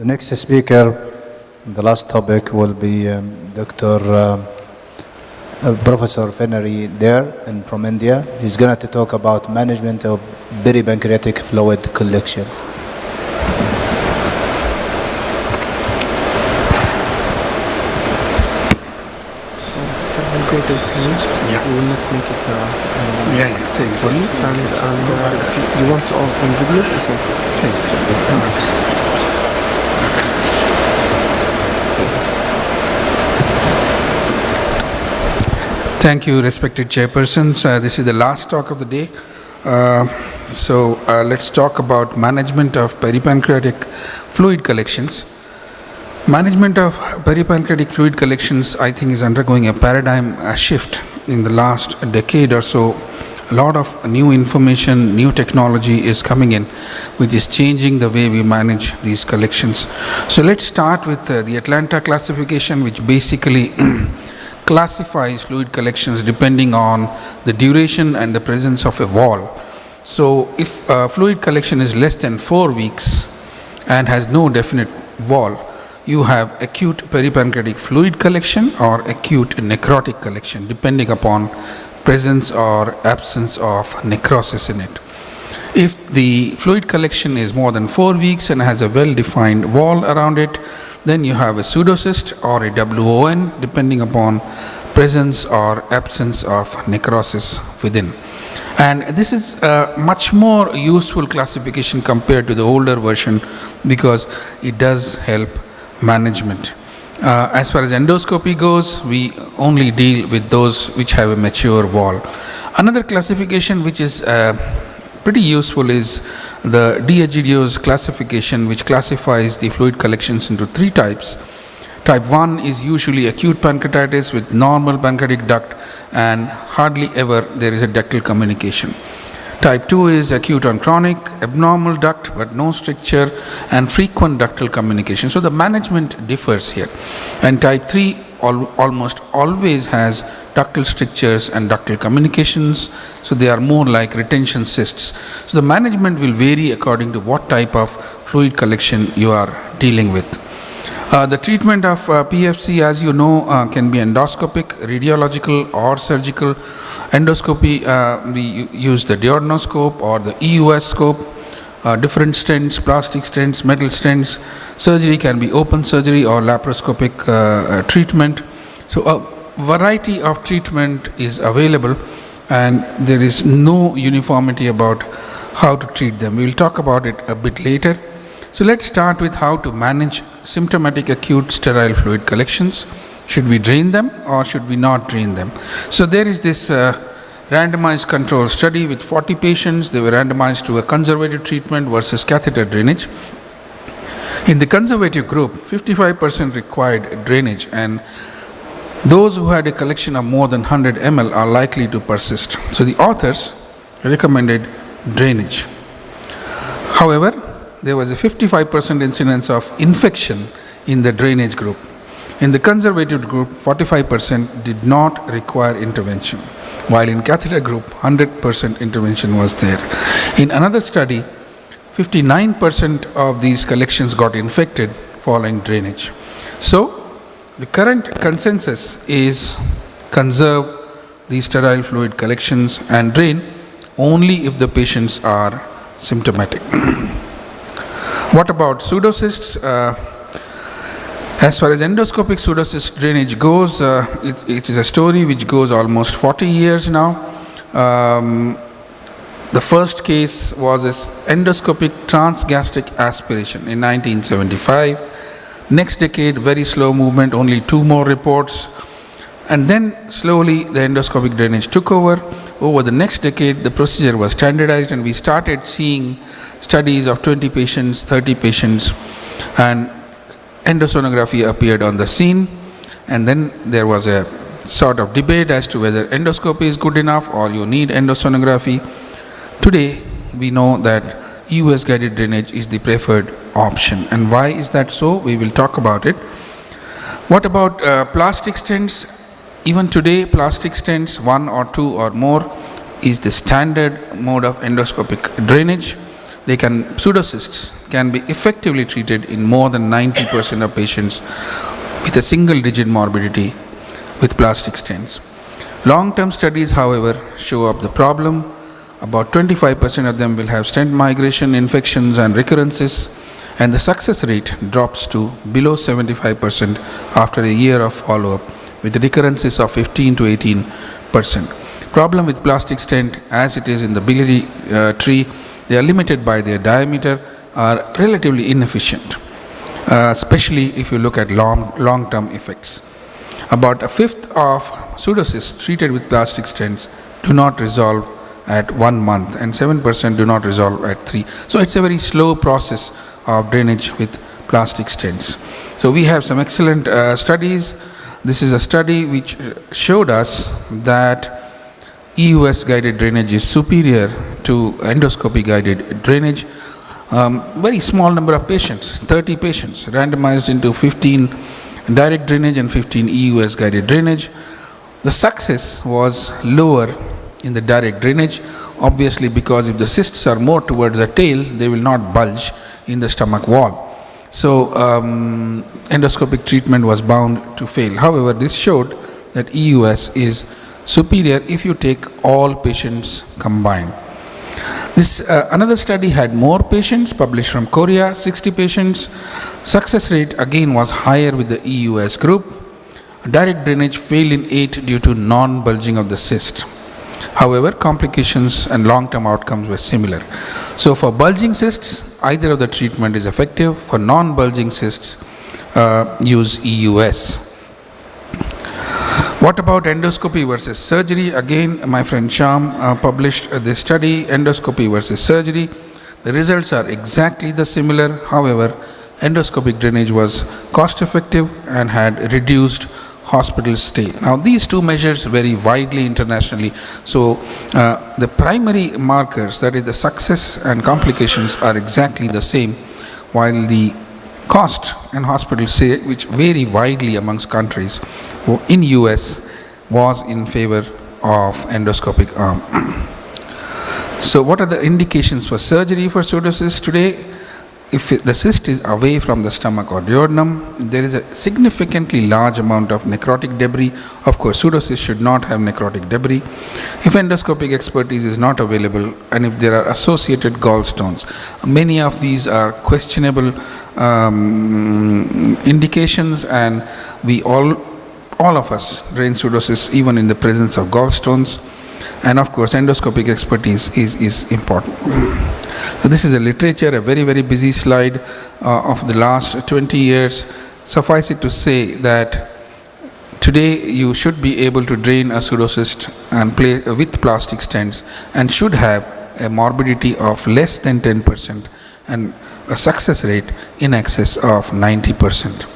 The next speaker, the last topic will be Dr. Professor VINAY DHIR from India. He's going to talk about management of peripancreatic fluid collection. So, we'll go to the scene. Yeah. We will not make it same for you. And if you want to open videos, is it? Same. Thank you, respected chairpersons. This is the last talk of the day. Let's talk about management of peripancreatic fluid collections. Management of peripancreatic fluid collections, I think, is undergoing a paradigm shift in the last decade or so. A lot of new information, new technology is coming in, which is changing the way we manage these collections. So let's start with the Atlanta classification, which basically classifies fluid collections depending on the duration and the presence of a wall. So if fluid collection is less than 4 weeks and has no definite wall, you have acute peripancreatic fluid collection or acute necrotic collection, depending upon presence or absence of necrosis in it. If the fluid collection is more than 4 weeks and has a well-defined wall around it, then you have a pseudocyst or a WON, depending upon presence or absence of necrosis within. And this is a much more useful classification compared to the older version because it does help management. As far as endoscopy goes, we only deal with those which have a mature wall. Another classification which is pretty useful is the D'Egidio's classification, which classifies the fluid collections into 3 types. Type 1 is usually acute pancreatitis with normal pancreatic duct and hardly ever there is a ductal communication. Type 2 is acute on chronic, abnormal duct but no stricture and frequent ductal communication. So the management differs here. And type 3 almost always has ductal strictures and ductal communications, so they are more like retention cysts. So the management will vary according to what type of fluid collection you are dealing with. The treatment of PFC, as you know, can be endoscopic, radiological or surgical. Endoscopy, we use the duodenoscope or the EUS scope, different stents, plastic stents, metal stents. Surgery can be open surgery or laparoscopic treatment. So a variety of treatment is available and there is no uniformity about how to treat them. We will talk about it a bit later. So let's start with how to manage symptomatic acute sterile fluid collections. Should we drain them or should we not drain them? So there is this randomized control study with 40 patients. They were randomized to a conservative treatment versus catheter drainage. In the conservative group, 55% required drainage, and those who had a collection of more than 100 ml are likely to persist. So the authors recommended drainage. However, there was a 55% incidence of infection in the drainage group. In the conservative group, 45% did not require intervention, while in catheter group, 100% intervention was there. In another study, 59% of these collections got infected following drainage. So, the current consensus is conserve these sterile fluid collections and drain only if the patients are symptomatic. What about pseudocysts? As far as endoscopic pseudocyst drainage goes, it is a story which goes almost 40 years now. The first case was this endoscopic transgastric aspiration in 1975. Next decade, very slow movement, only 2 more reports. And then slowly the endoscopic drainage took over. Over the next decade, the procedure was standardized and we started seeing studies of 20 patients, 30 patients, and endosonography appeared on the scene. And then there was a sort of debate as to whether endoscopy is good enough or you need endosonography. Today, we know that US guided drainage is the preferred option. And why is that so? We will talk about it. What about plastic stents? Even today, plastic stents, 1 or 2 or more, is the standard mode of endoscopic drainage. pseudocysts can be effectively treated in more than 90% of patients with a single-digit morbidity with plastic stents. Long-term studies, however, show up the problem. About 25% of them will have stent migration, infections, and recurrences, and the success rate drops to below 75% after a year of follow-up, with recurrences of 15 to 18%. Problem with plastic stent, as it is in the biliary tree, they are limited by their diameter, are relatively inefficient, especially if you look at long-term effects. About a fifth of pseudocysts treated with plastic stents do not resolve at 1 month, and 7% do not resolve at 3. So it's a very slow process of drainage with plastic stents. So we have some excellent studies. This is a study which showed us that EUS guided drainage is superior to endoscopy guided drainage. Very small number of patients, 30 patients, randomized into 15 direct drainage and 15 EUS guided drainage. The success was lower in the direct drainage, obviously, because if the cysts are more towards the tail, they will not bulge in the stomach wall. So endoscopic treatment was bound to fail. However, this showed that EUS is superior if you take all patients combined. This another study had more patients, published from Korea, 60 patients. Success rate again was higher with the EUS group. Direct drainage failed in 8 due to non-bulging of the cyst. However, complications and long-term outcomes were similar. So for bulging cysts, either of the treatment is effective. For non-bulging cysts, use EUS. What about endoscopy versus surgery? Again, my friend Sham published this study, endoscopy versus surgery. The results are exactly the similar. However, endoscopic drainage was cost-effective and had reduced hospital stay. Now, these two measures vary widely internationally. So, the primary markers, that is the success and complications, are exactly the same, while the cost and hospital stay, which vary widely amongst countries, in US was in favor of endoscopic arm. So, what are the indications for surgery for pseudocysts today? If the cyst is away from the stomach or duodenum, there is a significantly large amount of necrotic debris. Of course, pseudocysts should not have necrotic debris. If endoscopic expertise is not available, and if there are associated gallstones, many of these are questionable indications, and we all of us drain pseudocysts even in the presence of gallstones. And of course, endoscopic expertise is important. So this is a literature, a very, very busy slide of the last 20 years. Suffice it to say that today you should be able to drain a pseudocyst and play with plastic stents, and should have a morbidity of less than 10% and a success rate in excess of 90%.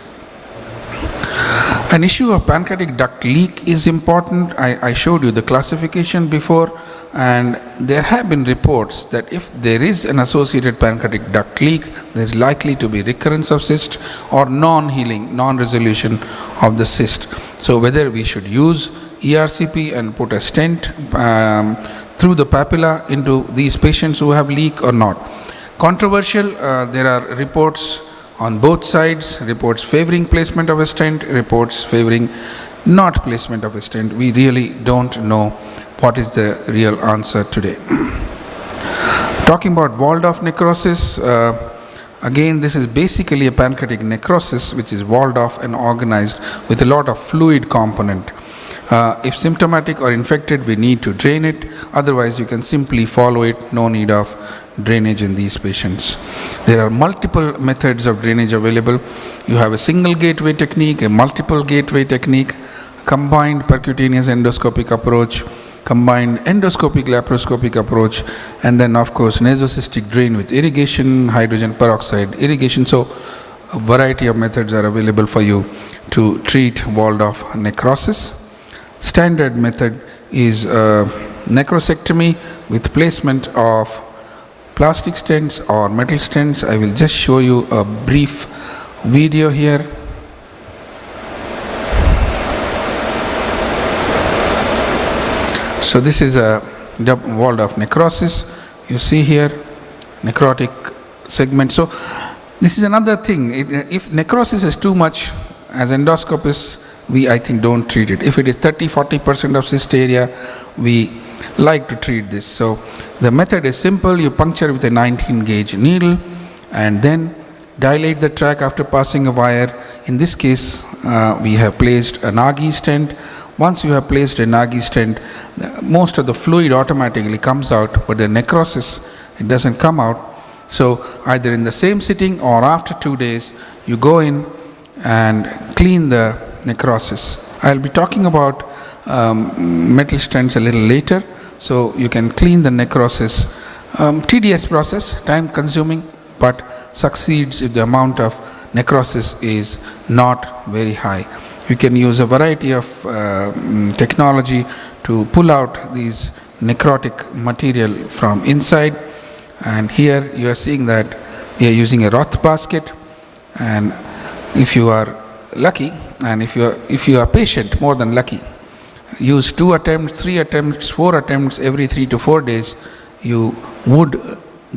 An issue of pancreatic duct leak is important. I showed you the classification before, and there have been reports that if there is an associated pancreatic duct leak, there is likely to be recurrence of cyst or non-healing, non-resolution of the cyst. So whether we should use ERCP and put a stent through the papilla into these patients who have leak or not. Controversial, there are reports on both sides, reports favoring placement of a stent, reports favoring not placement of a stent. We really don't know what is the real answer today. Talking about walled-off necrosis, again, this is basically a pancreatic necrosis which is walled off and organized with a lot of fluid component. If symptomatic or infected, we need to drain it. Otherwise, you can simply follow it. No need of drainage in these patients. There are multiple methods of drainage available. You have a single gateway technique, a multiple gateway technique, combined percutaneous endoscopic approach, combined endoscopic laparoscopic approach, and then of course nasocystic drain with irrigation, hydrogen peroxide irrigation. So a variety of methods are available for you to treat walled-off necrosis. Standard method is necrosectomy with placement of plastic stents or metal stents. I will just show you a brief video here. So this is a walled-off necrosis. You see here, necrotic segment. So this is another thing. If necrosis is too much, as endoscopists, we, I think, don't treat it. If it is 30-40% of cyst area, we like to treat this. So the method is simple. You puncture with a 19 gauge needle and then dilate the tract after passing a wire. In this case, we have placed a Nagi stent. Once you have placed a Nagi stent, most of the fluid automatically comes out, but the necrosis, it doesn't come out. So either in the same sitting or after 2 days, you go in and clean the necrosis. I'll be talking about metal stents a little later, so you can clean the necrosis. Tedious process, time consuming, but succeeds if the amount of necrosis is not very high. You can use a variety of technology to pull out these necrotic material from inside. And here you are seeing that we are using a Roth basket, and if you are lucky, and if you are patient, more than lucky, use 2 attempts, 3 attempts, 4 attempts every 3 to 4 days, you would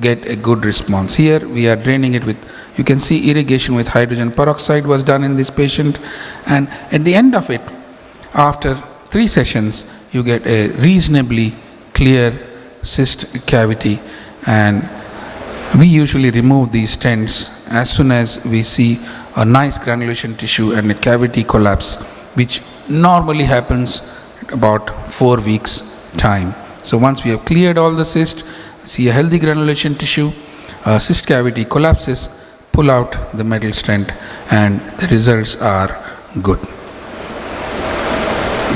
get a good response. Here we are draining it with, you can see irrigation with hydrogen peroxide was done in this patient, and at the end of it, after 3 sessions, you get a reasonably clear cyst cavity. And we usually remove these stents as soon as we see a nice granulation tissue and a cavity collapse, which normally happens about 4 weeks time. So once we have cleared all the cyst, see a healthy granulation tissue, cyst cavity collapses, pull out the metal stent, and the results are good.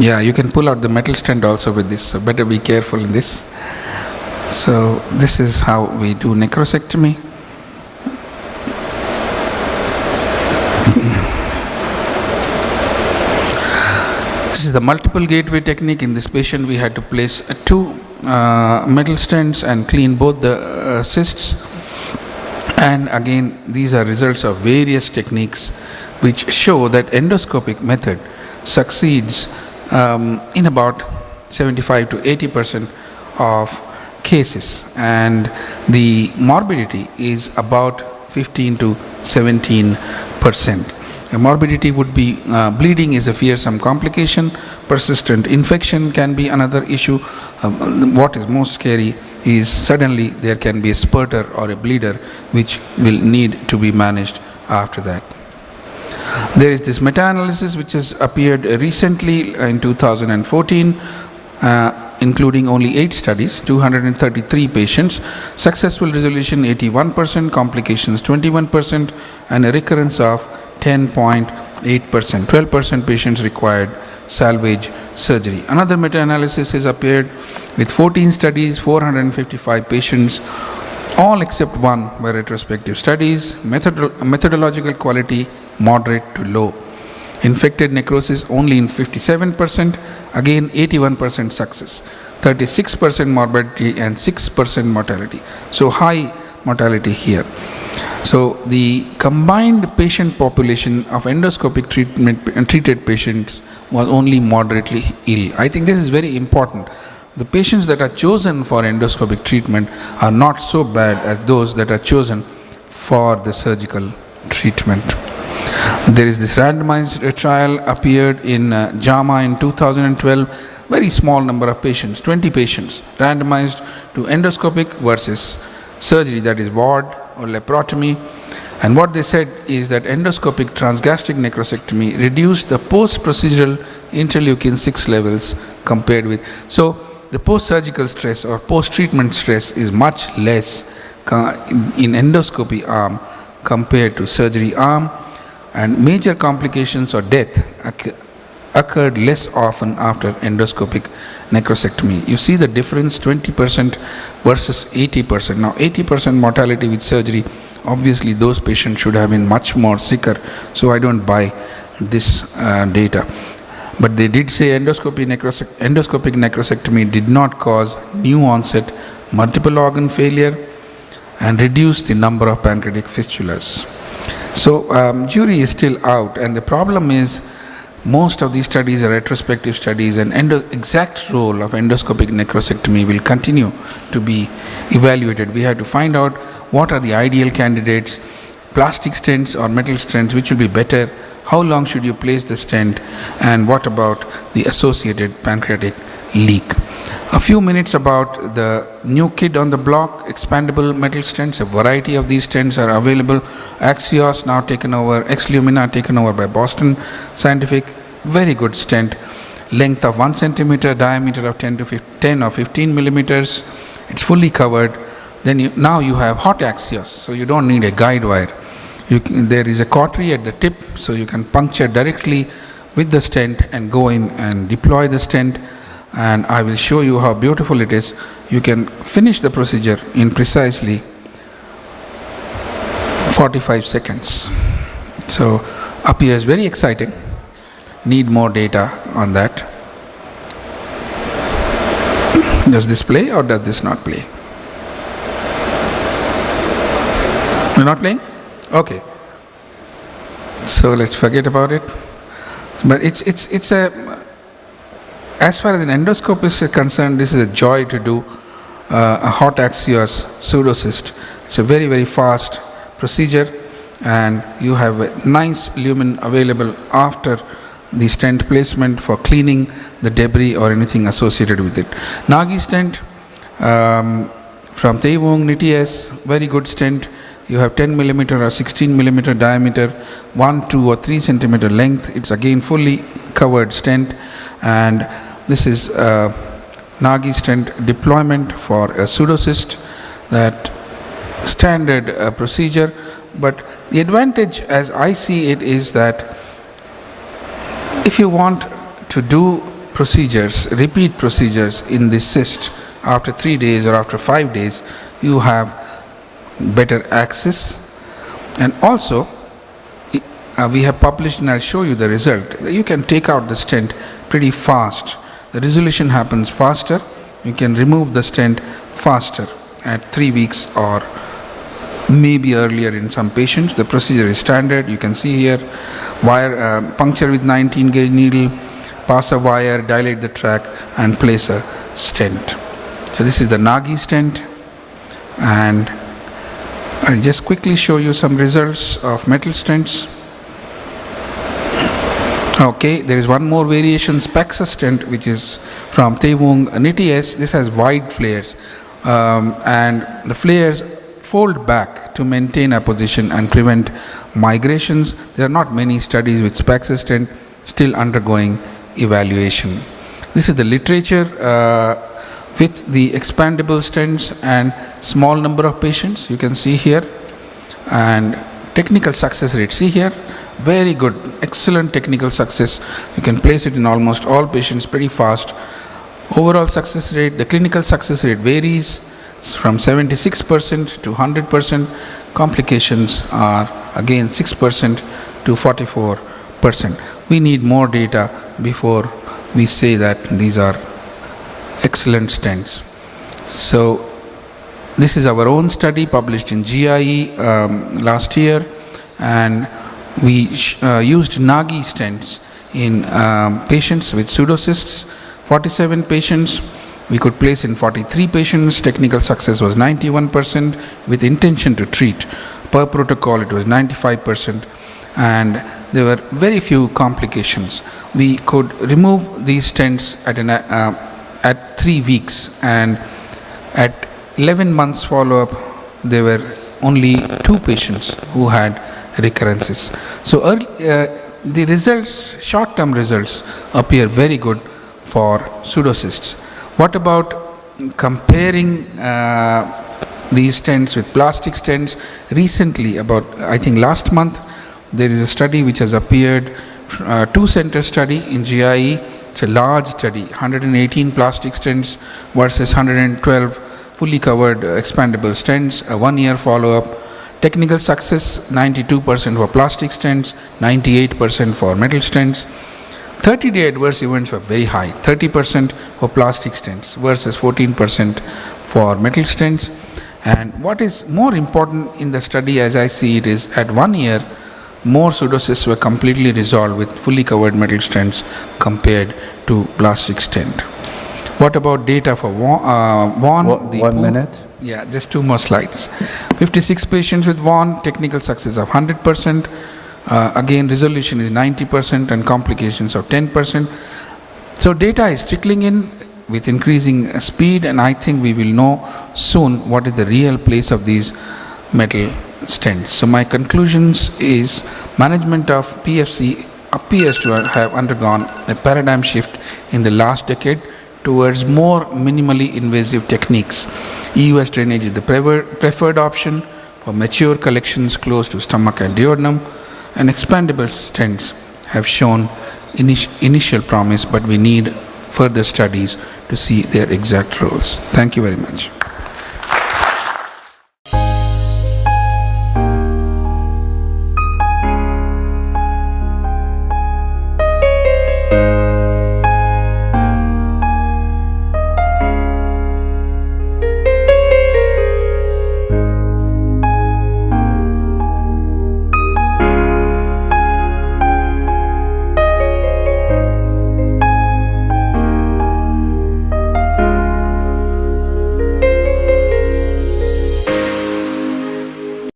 Yeah, you can pull out the metal stent also with this, so better be careful in this. So this is how we do necrosectomy. This is the multiple gateway technique. In this patient, we had to place 2 metal stents and clean both the cysts. And again, these are results of various techniques which show that endoscopic method succeeds in about 75 to 80% of cases, and the morbidity is about 15 to 17%. The morbidity would be bleeding is a fearsome complication, persistent infection can be another issue. What is most scary is suddenly there can be a spurter or a bleeder which will need to be managed after that. There is this meta-analysis which has appeared recently in 2014, including only 8 studies, 233 patients, successful resolution 81%, complications 21%, and a recurrence of 10.8%. 12% patients required salvage surgery. Another meta-analysis has appeared with 14 studies, 455 patients, all except one were retrospective studies. Methodological quality moderate to low. Infected necrosis only in 57%, again 81% success, 36% morbidity and 6% mortality. So high mortality here. So the combined patient population of endoscopic treated patients was only moderately ill. I think this is very important. The patients that are chosen for endoscopic treatment are not so bad as those that are chosen for the surgical treatment. There is this randomized trial appeared in JAMA in 2012, very small number of patients, 20 patients, randomized to endoscopic versus surgery, that is ward or laparotomy. And what they said is that endoscopic transgastric necrosectomy reduced the post-procedural interleukin 6 levels compared with. So the post-surgical stress or post-treatment stress is much less in endoscopy arm compared to surgery arm, and major complications or death occurred less often after endoscopic necrosectomy. You see the difference, 20% versus 80%. Now 80% mortality with surgery, obviously those patients should have been much more sicker, so I don't buy this data. But they did say endoscopic necrosectomy did not cause new onset multiple organ failure and reduce the number of pancreatic fistulas. So jury is still out, and the problem is Most of these studies are retrospective studies, and exact role of endoscopic necrosectomy will continue to be evaluated. We have to find out what are the ideal candidates, plastic stents or metal stents, which will be better, how long should you place the stent, and what about the associated pancreatic leak. A few minutes about the new kid on the block, expandable metal stents. A variety of these stents are available. Axios now taken over, Exlumina taken over by Boston Scientific. Very good stent. Length of 1 centimeter, diameter of 10 or 15 millimeters. It's fully covered. Then now you have hot Axios, so you don't need a guide wire. There is a cautery at the tip, so you can puncture directly with the stent and go in and deploy the stent. And I will show you how beautiful it is. You can finish the procedure in precisely 45 seconds. So appears very exciting. Need more data on that. Does this play or does this not play? You're not playing? Okay. So let's forget about it. But it's a, as far as an endoscopist is concerned, this is a joy to do a hot Axios pseudocyst. It's a very, very fast procedure, and you have a nice lumen available after the stent placement for cleaning the debris or anything associated with it. Nagi stent from Taewong NITS, very good stent. You have 10 millimeter or 16 millimeter diameter, 1, 2 or 3 centimeter length. It's again fully covered stent, and this is Nagi stent deployment for a pseudocyst. That standard procedure, but the advantage as I see it is that if you want to do procedures, repeat procedures in this cyst after 3 days or after 5 days, you have better access. And also we have published, and I'll show you the result. You can take out the stent pretty fast. The resolution happens faster. You can remove the stent faster at 3 weeks or maybe earlier in some patients. The procedure is standard. You can see here, wire puncture with 19 gauge needle, pass a wire, dilate the tract and place a stent. So this is the Nagi stent, and I'll just quickly show you some results of metal stents. Okay, there is one more variation, SPAC stent, which is from Taewong NITS. This has wide flares, and the flares fold back to maintain a position and prevent migrations. There are not many studies with SPAC stent, still undergoing evaluation. This is the literature with the expandable stents and small number of patients. You can see here, and technical success rate. See here, very good, excellent technical success. You can place it in almost all patients pretty fast. Overall success rate, the clinical success rate varies from 76% to 100%. Complications are again 6% to 44%. We need more data before we say that these are excellent stents. So this is our own study published in GIE last year, and we used Nagi stents in patients with pseudocysts. 47 patients we could place in 43 patients. Technical success was 91%. With intention to treat, per protocol it was 95%, and there were very few complications. We could remove these stents at 3 weeks, and at 11 months follow-up there were only 2 patients who had recurrences. So the results, short-term results, appear very good for pseudocysts. What about comparing these stents with plastic stents? Recently, about I think last month, there is a study which has appeared, 2-center study in GIE. It's a large study, 118 plastic stents versus 112 fully covered expandable stents, a 1-year follow-up. Technical success 92% for plastic stents, 98% for metal stents. 30-day adverse events were very high, 30% for plastic stents versus 14% for metal stents. And what is more important in the study, as I see it, is at 1 year, more pseudocysts were completely resolved with fully covered metal stents compared to plastic stent. What about data for Vaughan? One minute. Yeah, just 2 more slides. 56 patients with Vaughan, technical success of 100%. Again, resolution is 90% and complications of 10%. So data is trickling in with increasing speed, and I think we will know soon what is the real place of these metal stents. So my conclusions is management of PFC appears to have undergone a paradigm shift in the last decade towards more minimally invasive techniques. EUS drainage is the preferred option for mature collections close to stomach and duodenum, and expandable stents have shown initial promise, but we need further studies to see their exact roles. Thank you very much.